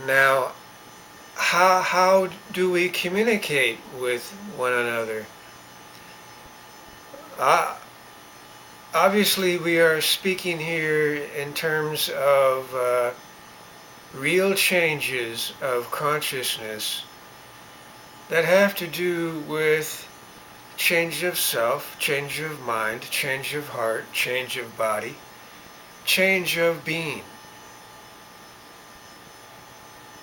Now, how do we communicate with one another? Uh, Obviously, we are speaking here in terms of real changes of consciousness that have to do with change of self, change of mind, change of heart, change of body, change of being.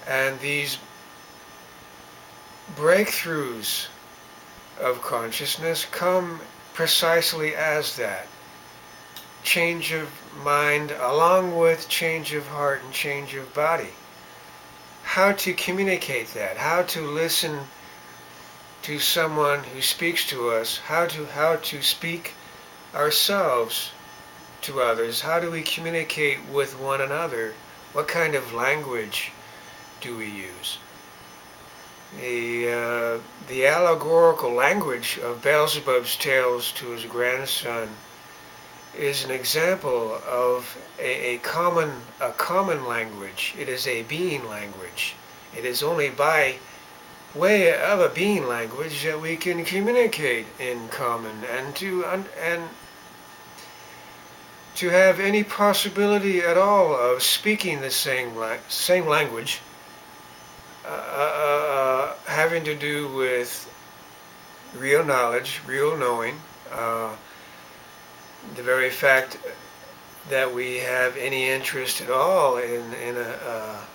And these breakthroughs of consciousness come precisely as that. Change of mind along with change of heart and change of body. How to communicate that, how to listen to someone who speaks to us, how to speak ourselves to others, how do we communicate with one another, what kind of language do we use? The allegorical language of Beelzebub's tales to his grandson is an example of a common language. It is a being language. It is only by way of a being language that we can communicate in common, and to have any possibility at all of speaking the same language, having to do with real knowledge, real knowing. The very fact that we have any interest at all in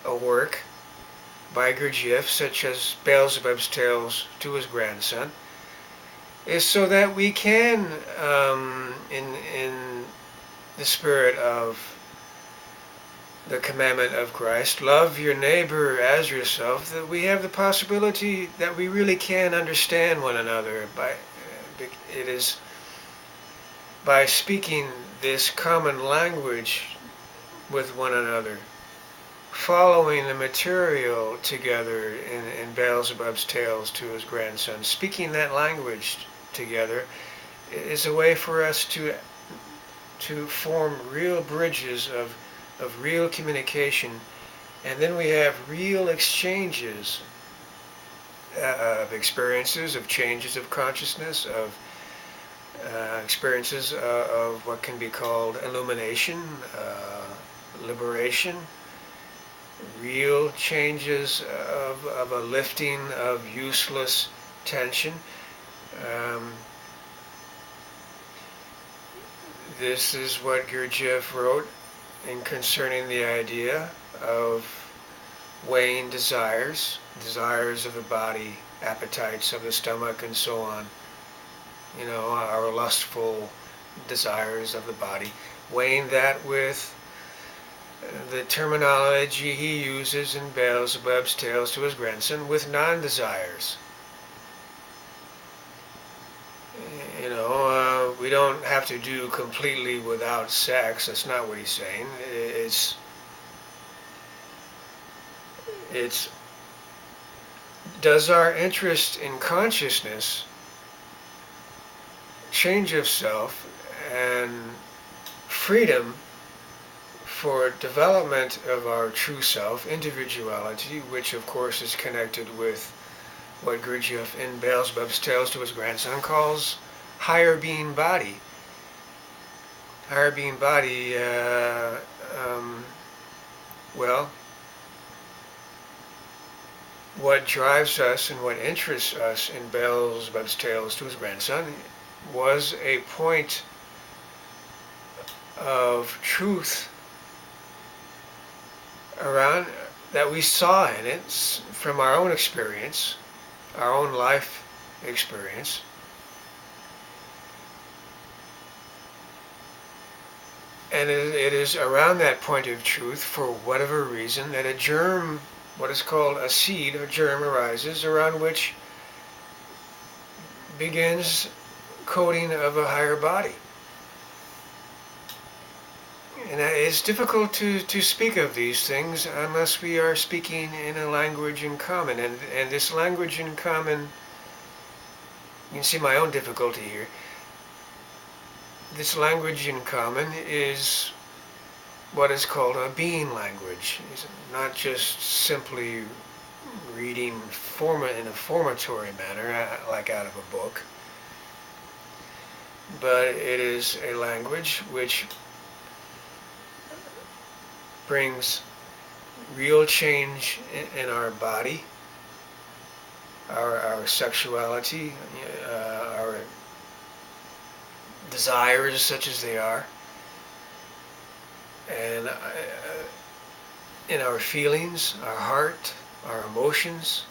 a work by Gurdjieff, such as Beelzebub's Tales to his grandson, is so that we can, in the spirit of the commandment of Christ, love your neighbor as yourself, that we have the possibility that we really can understand one another. It is by speaking this common language with one another, following the material together in Beelzebub's Tales to his grandson, speaking that language together is a way for us to form real bridges of real communication, and then we have real exchanges of experiences, of changes of consciousness, of experiences of what can be called illumination, liberation, real changes of a lifting of useless tension. This is what Gurdjieff wrote in concerning the idea of weighing desires of the body, appetites of the stomach, and so on. You know, our lustful desires of the body, weighing that with the terminology he uses in Beelzebub's Tales to his grandson, with non-desires. You know, we don't have to do completely without sex. That's not what he's saying. It's does our interest in consciousness, change of self, and freedom for development of our true self, individuality, which of course is connected with what Gurdjieff in Beelzebub's Tales to his grandson calls higher being body. Higher being body, well, what drives us and what interests us in Beelzebub's Tales to his grandson was a point of truth around that we saw in it from our own experience, our own life experience. And it is around that point of truth, for whatever reason, that a germ, what is called a seed or germ, arises, around which begins coding of a higher body. And it's difficult to speak of these things unless we are speaking in a language in common. And this language in common, you can see my own difficulty here. This language in common is what is called a being language. It's not just simply reading in a formatory manner, like out of a book, but it is a language which brings real change in our body, our sexuality, our desires such as they are, and in our feelings, our heart, our emotions,